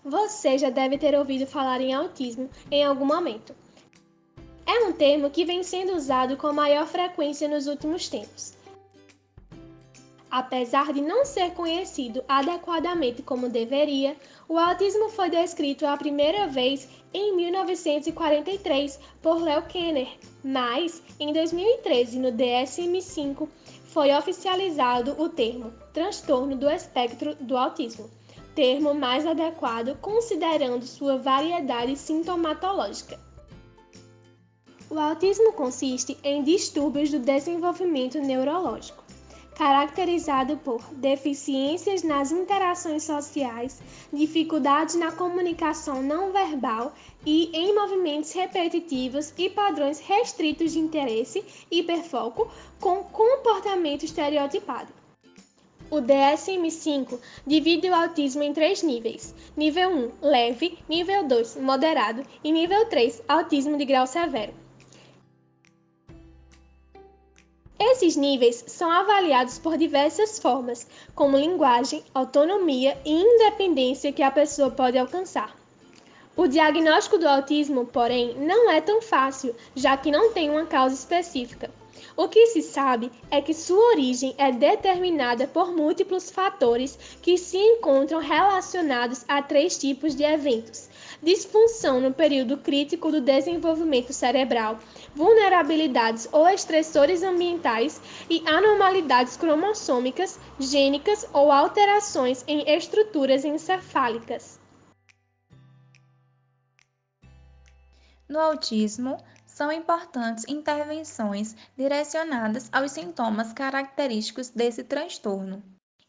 Você já deve ter ouvido falar em autismo em algum momento. É um termo que vem sendo usado com maior frequência nos últimos tempos. Apesar de não ser conhecido adequadamente como deveria, o autismo foi descrito a primeira vez em 1943 por Leo Kanner, mas em 2013 no DSM-5 foi oficializado o termo transtorno do espectro do autismo, termo mais adequado considerando sua variedade sintomatológica. O autismo consiste em distúrbios do desenvolvimento neurológico, caracterizado por deficiências nas interações sociais, dificuldades na comunicação não verbal e em movimentos repetitivos e padrões restritos de interesse, hiperfoco, com comportamento estereotipado. O DSM-5 divide o autismo em 3 níveis: nível 1, leve, nível 2, moderado e nível 3, autismo de grau severo. Esses níveis são avaliados por diversas formas, como linguagem, autonomia e independência que a pessoa pode alcançar. O diagnóstico do autismo, porém, não é tão fácil, já que não tem uma causa específica. O que se sabe é que sua origem é determinada por múltiplos fatores que se encontram relacionados a 3 tipos de eventos: disfunção no período crítico do desenvolvimento cerebral, vulnerabilidades ou estressores ambientais e anormalidades cromossômicas, gênicas ou alterações em estruturas encefálicas. No autismo, são importantes intervenções direcionadas aos sintomas característicos desse transtorno.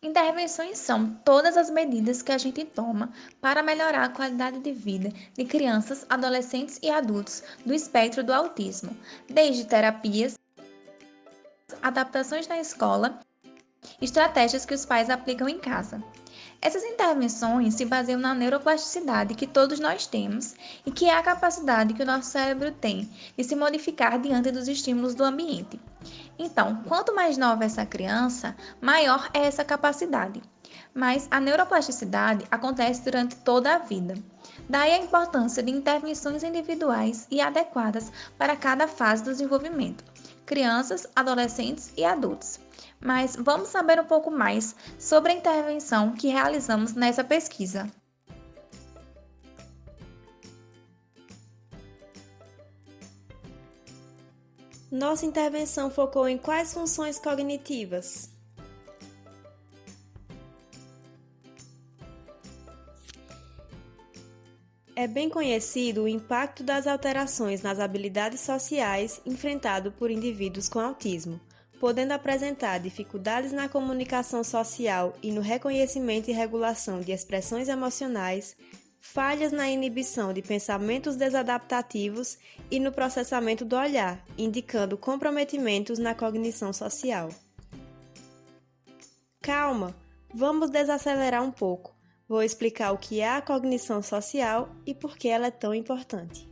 Intervenções são todas as medidas que a gente toma para melhorar a qualidade de vida de crianças, adolescentes e adultos do espectro do autismo, desde terapias, adaptações na escola, estratégias que os pais aplicam em casa. Essas intervenções se baseiam na neuroplasticidade que todos nós temos e que é a capacidade que o nosso cérebro tem de se modificar diante dos estímulos do ambiente. Então, quanto mais nova essa criança, maior é essa capacidade. Mas a neuroplasticidade acontece durante toda a vida. Daí a importância de intervenções individuais e adequadas para cada fase do desenvolvimento: crianças, adolescentes e adultos. Mas vamos saber um pouco mais sobre a intervenção que realizamos nessa pesquisa. Nossa intervenção focou em quais funções cognitivas? É bem conhecido o impacto das alterações nas habilidades sociais enfrentado por indivíduos com autismo, podendo apresentar dificuldades na comunicação social e no reconhecimento e regulação de expressões emocionais, falhas na inibição de pensamentos desadaptativos e no processamento do olhar, indicando comprometimentos na cognição social. Calma, vamos desacelerar um pouco. Vou explicar o que é a cognição social e por que ela é tão importante.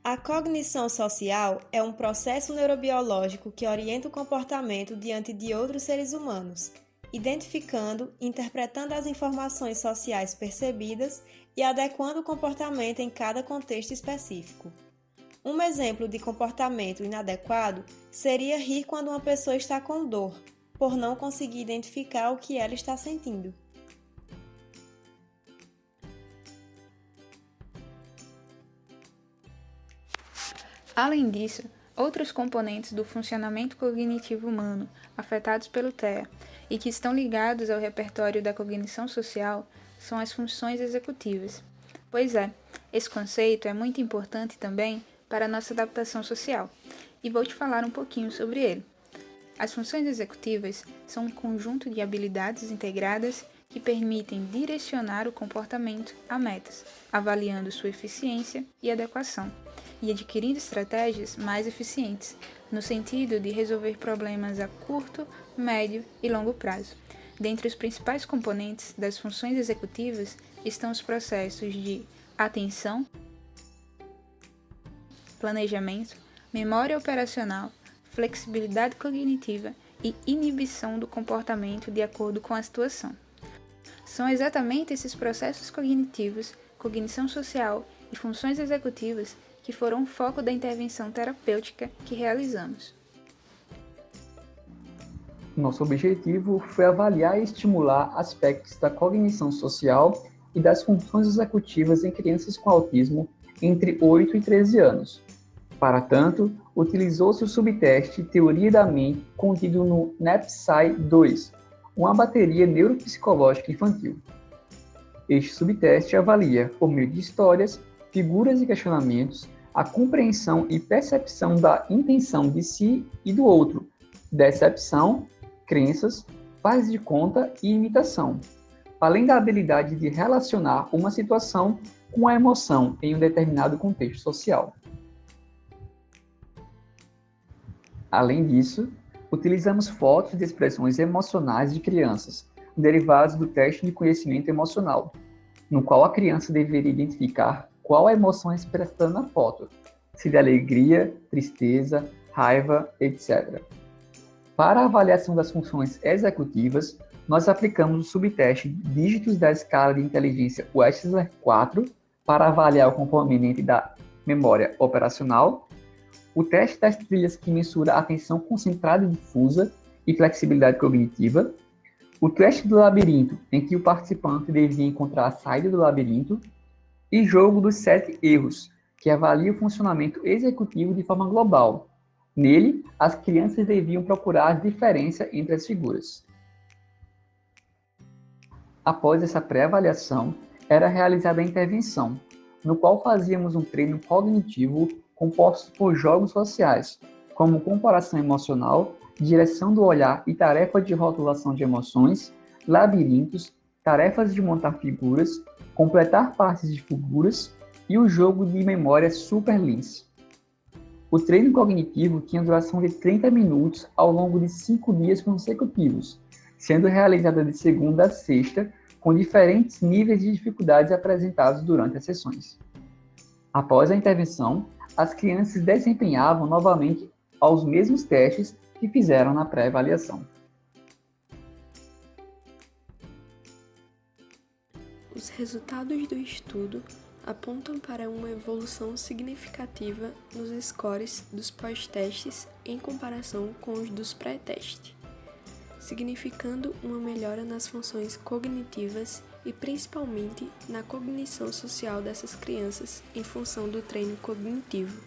A cognição social é um processo neurobiológico que orienta o comportamento diante de outros seres humanos, identificando, interpretando as informações sociais percebidas e adequando o comportamento em cada contexto específico. Um exemplo de comportamento inadequado seria rir quando uma pessoa está com dor, por não conseguir identificar o que ela está sentindo. Além disso, outros componentes do funcionamento cognitivo humano afetados pelo TEA e que estão ligados ao repertório da cognição social são as funções executivas. Pois é, esse conceito é muito importante também para a nossa adaptação social, e vou te falar um pouquinho sobre ele. As funções executivas são um conjunto de habilidades integradas que permitem direcionar o comportamento a metas, avaliando sua eficiência e adequação, e adquirindo estratégias mais eficientes, no sentido de resolver problemas a curto, médio e longo prazo. Dentre os principais componentes das funções executivas estão os processos de atenção, planejamento, memória operacional, flexibilidade cognitiva e inibição do comportamento de acordo com a situação. São exatamente esses processos cognitivos, cognição social e funções executivas que foram o foco da intervenção terapêutica que realizamos. Nosso objetivo foi avaliar e estimular aspectos da cognição social e das funções executivas em crianças com autismo entre 8 e 13 anos. Para tanto, utilizou-se o subteste Teoria da Mente contido no NAPSI-2, uma bateria neuropsicológica infantil. Este subteste avalia, por meio de histórias, figuras e questionamentos, a compreensão e percepção da intenção de si e do outro, decepção, crenças, faz de conta e imitação, além da habilidade de relacionar uma situação com a emoção em um determinado contexto social. Além disso, utilizamos fotos de expressões emocionais de crianças, derivadas do teste de conhecimento emocional, no qual a criança deveria identificar qual a emoção expressada na foto, se de alegria, tristeza, raiva, etc. Para a avaliação das funções executivas, nós aplicamos o subteste Dígitos da Escala de Inteligência Wechsler 4 para avaliar o componente da memória operacional, o teste das trilhas que mensura a atenção concentrada e difusa e flexibilidade cognitiva, o teste do labirinto, em que o participante devia encontrar a saída do labirinto, e jogo dos 7 erros, que avalia o funcionamento executivo de forma global. Nele, as crianças deviam procurar a diferença entre as figuras. Após essa pré-avaliação, era realizada a intervenção, no qual fazíamos um treino cognitivo composto por jogos sociais, como comparação emocional, direção do olhar e tarefa de rotulação de emoções, labirintos, tarefas de montar figuras, completar partes de figuras e o jogo de memória Superlins. O treino cognitivo tinha duração de 30 minutos ao longo de 5 dias consecutivos, sendo realizada de segunda a sexta, com diferentes níveis de dificuldades apresentados durante as sessões. Após a intervenção, as crianças desempenhavam novamente os mesmos testes que fizeram na pré-avaliação. Os resultados do estudo apontam para uma evolução significativa nos scores dos pós-testes em comparação com os dos pré-teste, significando uma melhora nas funções cognitivas e principalmente na cognição social dessas crianças em função do treino cognitivo.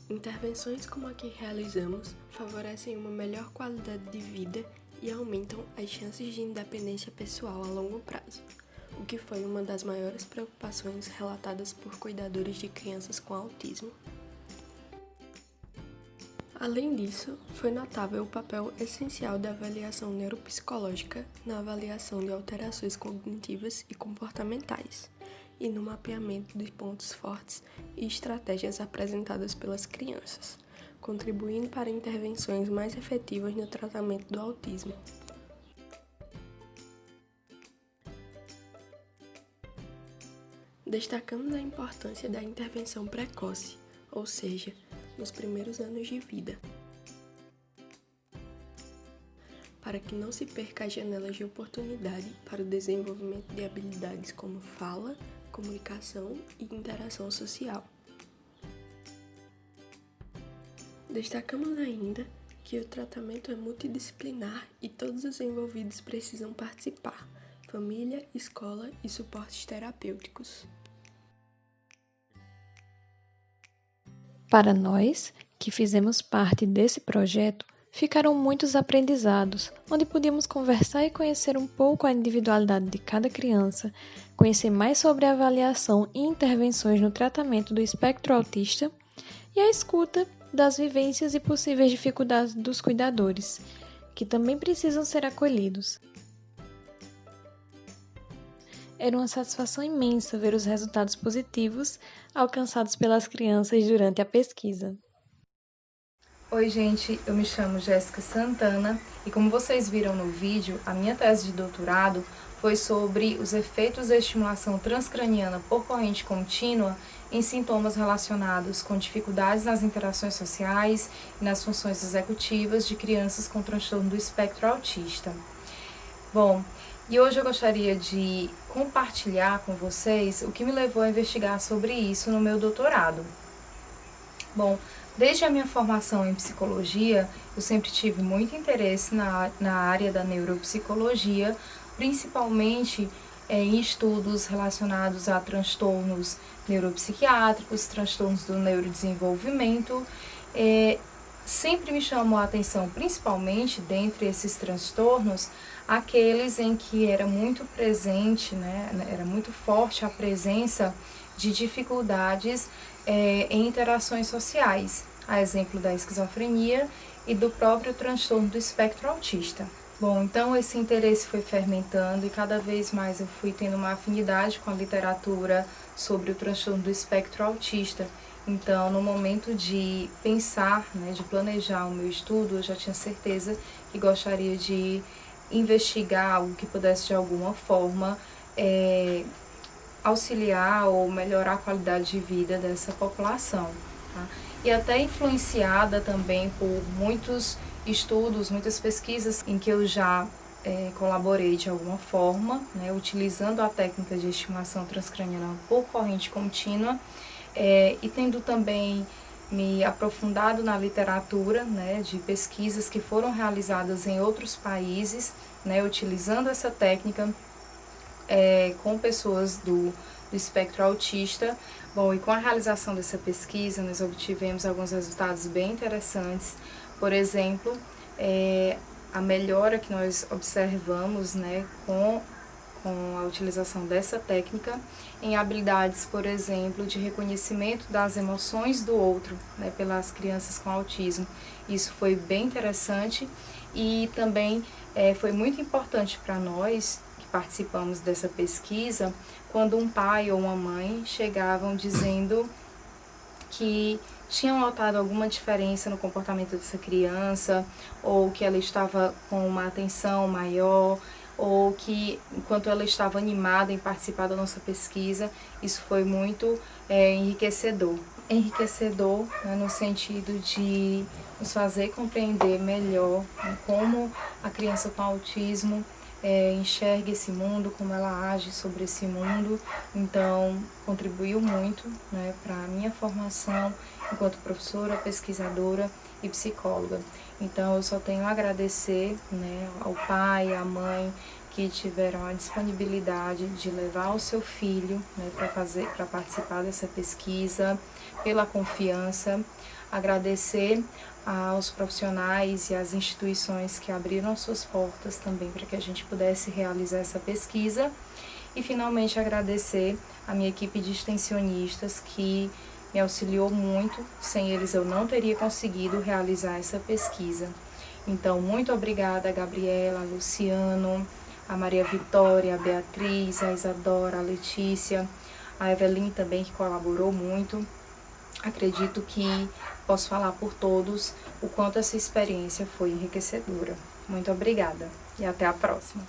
Intervenções como a que realizamos favorecem uma melhor qualidade de vida e aumentam as chances de independência pessoal a longo prazo, o que foi uma das maiores preocupações relatadas por cuidadores de crianças com autismo. Além disso, foi notável o papel essencial da avaliação neuropsicológica na avaliação de alterações cognitivas e comportamentais, e no mapeamento de pontos fortes e estratégias apresentadas pelas crianças, contribuindo para intervenções mais efetivas no tratamento do autismo. Destacamos a importância da intervenção precoce, ou seja, nos primeiros anos de vida, para que não se perca as janelas de oportunidade para o desenvolvimento de habilidades como fala, comunicação e interação social. Destacamos ainda que o tratamento é multidisciplinar e todos os envolvidos precisam participar: família, escola e suportes terapêuticos. Para nós, que fizemos parte desse projeto, ficaram muitos aprendizados, onde podíamos conversar e conhecer um pouco a individualidade de cada criança, conhecer mais sobre a avaliação e intervenções no tratamento do espectro autista e a escuta das vivências e possíveis dificuldades dos cuidadores, que também precisam ser acolhidos. Era uma satisfação imensa ver os resultados positivos alcançados pelas crianças durante a pesquisa. Oi, gente, eu me chamo Jéssica Santana e como vocês viram no vídeo, a minha tese de doutorado foi sobre os efeitos da estimulação transcraniana por corrente contínua em sintomas relacionados com dificuldades nas interações sociais e nas funções executivas de crianças com transtorno do espectro autista. Bom, e hoje eu gostaria de compartilhar com vocês o que me levou a investigar sobre isso no meu doutorado. Bom, desde a minha formação em psicologia, eu sempre tive muito interesse na área da neuropsicologia, principalmente em estudos relacionados a transtornos neuropsiquiátricos, transtornos do neurodesenvolvimento. Sempre me chamou a atenção, principalmente dentre esses transtornos, aqueles em que era muito presente, era muito forte a presença de dificuldades em interações sociais, a exemplo da esquizofrenia e do próprio transtorno do espectro autista. Bom, então esse interesse foi fermentando e cada vez mais eu fui tendo uma afinidade com a literatura sobre o transtorno do espectro autista. Então, no momento de pensar, de planejar o meu estudo, eu já tinha certeza que gostaria de investigar algo que pudesse de alguma forma auxiliar ou melhorar a qualidade de vida dessa população. Tá? E até influenciada também por muitos estudos, muitas pesquisas em que eu já colaborei de alguma forma, utilizando a técnica de estimulação transcraniana por corrente contínua e tendo também me aprofundado na literatura de pesquisas que foram realizadas em outros países, utilizando essa técnica com pessoas do espectro autista. Bom, e com a realização dessa pesquisa, nós obtivemos alguns resultados bem interessantes. Por exemplo, a melhora que nós observamos com a utilização dessa técnica em habilidades, por exemplo, de reconhecimento das emoções do outro, pelas crianças com autismo. Isso foi bem interessante e também foi muito importante para nós que participamos dessa pesquisa, quando um pai ou uma mãe chegavam dizendo que tinham notado alguma diferença no comportamento dessa criança, ou que ela estava com uma atenção maior, ou que enquanto ela estava animada em participar da nossa pesquisa, isso foi muito enriquecedor. Enriquecedor no sentido de nos fazer compreender melhor como a criança com autismo enxerga esse mundo, como ela age sobre esse mundo. Então, contribuiu muito para a minha formação enquanto professora, pesquisadora e psicóloga. Então, eu só tenho a agradecer ao pai, à mãe, que tiveram a disponibilidade de levar o seu filho para participar dessa pesquisa, pela confiança. Agradecer aos profissionais e às instituições que abriram suas portas também para que a gente pudesse realizar essa pesquisa. E, finalmente, agradecer a minha equipe de extensionistas que me auxiliou muito. Sem eles eu não teria conseguido realizar essa pesquisa. Então, muito obrigada a Gabriela, a Luciano, a Maria Vitória, a Beatriz, a Isadora, a Letícia, a Eveline também, que colaborou muito. Acredito que posso falar por todos o quanto essa experiência foi enriquecedora. Muito obrigada e até a próxima.